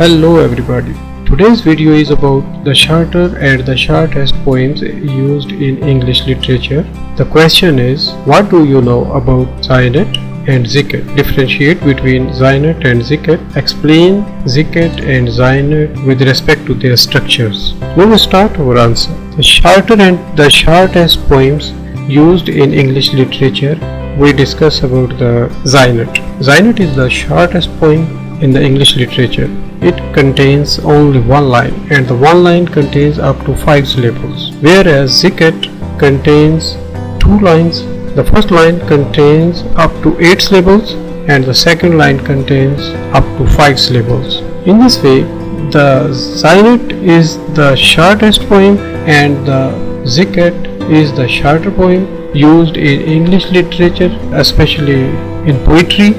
Hello everybody. Today's video is about the shorter and the shortest poems used in English literature. The question is, what do you know about Zinet and Ziket? Differentiate between Zinet and Ziket. Explain Ziket and Zinet with respect to their structures. Now we start our answer. The shorter and the shortest poems used in English literature, we discuss about the Zinet. Zinet is the shortest poem in the English literature. It contains only one line, and the one line contains up to 5 syllables, whereas Ziket contains 2 lines. The first line contains up to 8 syllables and the second line contains up to 5 syllables. In this way, the Zinet is the shortest poem and the Ziket is the shorter poem used in English literature, especially in poetry